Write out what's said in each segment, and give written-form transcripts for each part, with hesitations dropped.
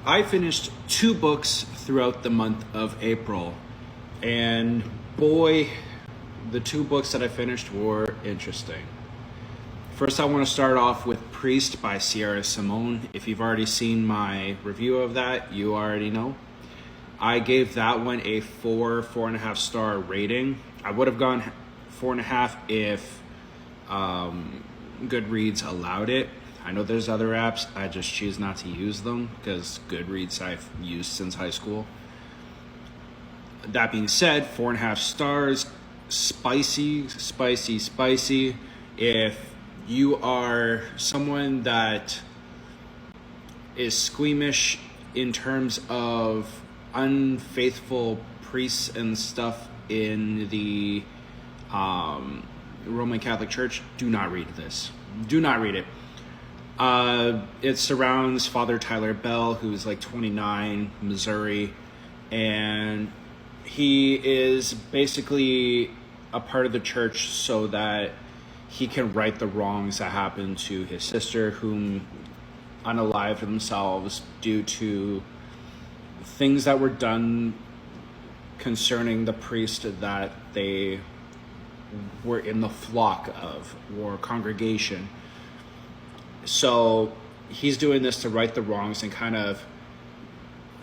I finished 2 books throughout the month of April, and boy, the 2 books that I finished were interesting. First, I want to start off with Priest by Sierra Simone. If you've already seen my review of that, you already know. I gave that one a 4.5 star rating. I would have gone 4.5 if Goodreads allowed it. I know there's other apps, I just choose not to use them because Goodreads I've used since high school. That being said, 4.5 stars, spicy. If you are someone that is squeamish in terms of unfaithful priests and stuff in the Roman Catholic Church, do not read this. Do not read it. It surrounds Father Tyler Bell, who's like 29, Missouri, and he is basically a part of the church so that he can right the wrongs that happened to his sister, whom unalived themselves due to things that were done concerning the priest that they were in the flock of or congregation. So he's doing this to right the wrongs and kind of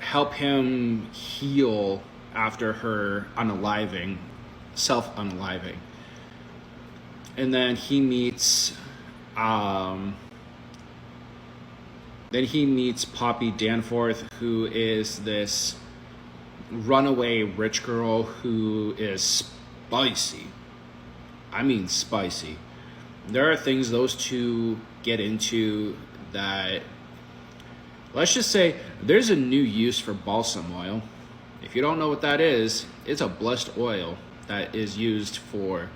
help him heal after her unaliving, self-unaliving. And then he meets Poppy Danforth, who is this runaway rich girl who is spicy. I mean spicy. There are things those two get into that, let's just say, there's a new use for balsam oil. If you don't know what that is, it's a blessed oil that is used for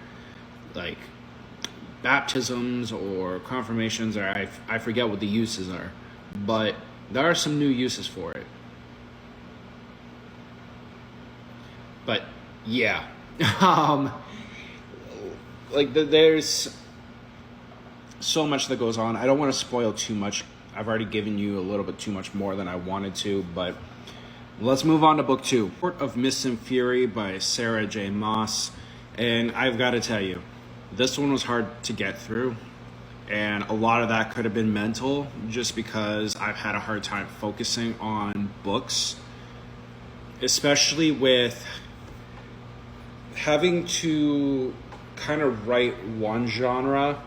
like baptisms or confirmations, or I forget what the uses are, but there are some new uses for it. But yeah, there's so much that goes on. I don't want to spoil too much. I've already given you a little bit too much more than I wanted to, but let's move on to book 2. Court of Mist and Fury by Sarah J. Maas. And I've got to tell you, this one was hard to get through. And a lot of that could have been mental, just because I've had a hard time focusing on books, especially with having to kind of write one genre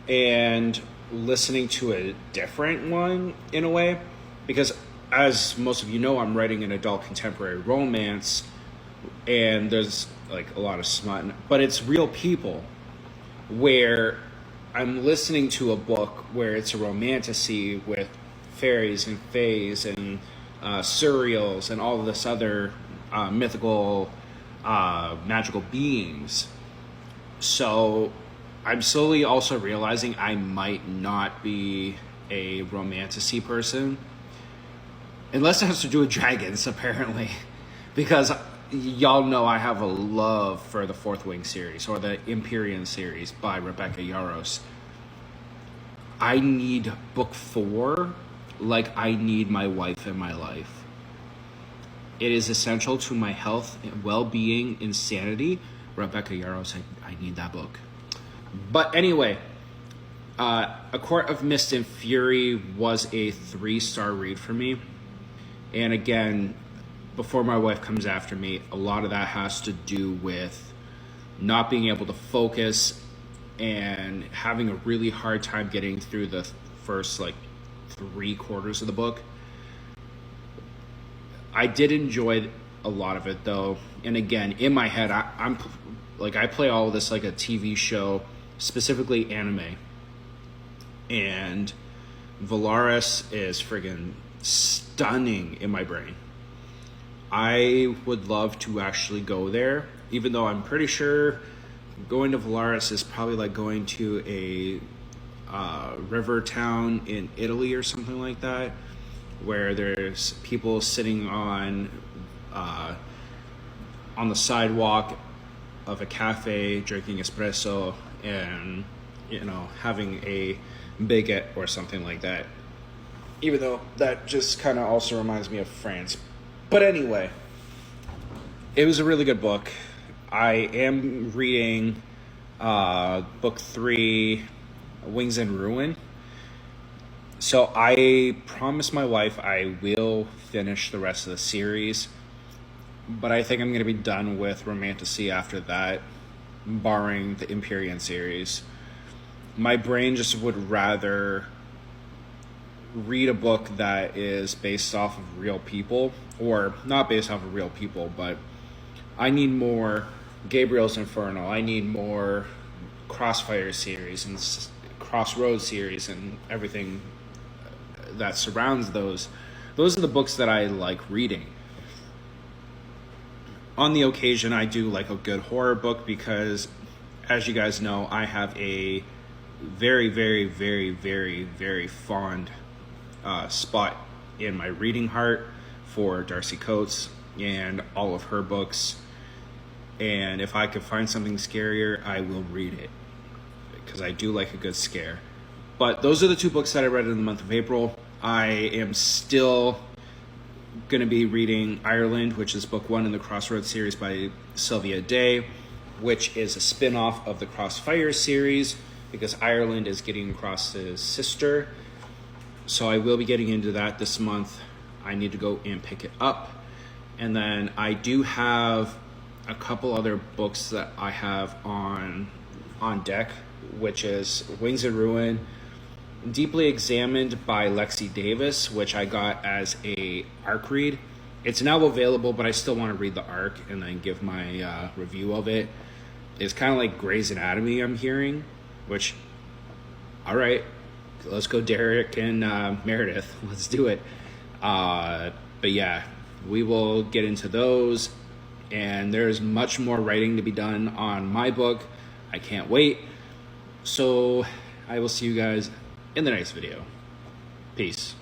and listening to a different one in a way, because as most of you know, I'm writing an adult contemporary romance, and there's like a lot of smut, but it's real people, where I'm listening to a book where it's a romantasy with fairies and fays and surreals and all of this other mythical magical beings. So I'm slowly also realizing I might not be a romantasy person, unless it has to do with dragons, apparently, because y'all know I have a love for the Fourth Wing series, or the Empyrean series by Rebecca Yarros. I need book 4 like I need my wife in my life. It is essential to my health, well-being, insanity. Rebecca Yarros, I need that book. But anyway, A Court of Mist and Fury was a 3-star read for me. And again, before my wife comes after me, a lot of that has to do with not being able to focus and having a really hard time getting through the first 3/4 of the book. I did enjoy a lot of it though, and again, in my head, I play all of this like a TV show, specifically anime, and Valaris is friggin' stunning in my brain. I would love to actually go there, even though I'm pretty sure going to Valaris is probably like going to a river town in Italy or something like that, where there's people sitting on the sidewalk of a cafe drinking espresso and having a baguette or something like that. even though that just kind of also reminds me of France. But anyway, it was a really good book. I am reading book 3, Wings and Ruin. So I promised my wife I will finish the rest of the series, but I think I'm going to be done with Romantasy after that, barring the Empyrean series. My brain just would rather read a book that is based off of real people, or not based off of real people, but I need more Gabriel's Inferno. I need more Crossfire series and Crossroads series and everything that surrounds those. Those are the books that I like reading. On the occasion, I do like a good horror book because, as you guys know, I have a very, very, very, very, very fond spot in my reading heart for Darcy Coates and all of her books. And if I could find something scarier, I will read it because I do like a good scare. But those are the 2 books that I read in the month of April. I am still going to be reading Ireland, which is book 1 in the Crossroads series by Sylvia Day, which is a spin-off of the Crossfire series because Ireland is getting across his sister. So I will be getting into that this month. I need to go and pick it up. And then I do have a couple other books that I have on deck, which is Wings and Ruin, Deeply Examined by Lexi Davis, which I got as a ARC read. It's now available, but I still want to read the ARC and then give my review of it. It's kind of like Grey's Anatomy, I'm hearing, which, all right, let's go Derek and Meredith. Let's do it. But yeah, we will get into those. And there's much more writing to be done on my book. I can't wait. So I will see you guys in the next video. Peace.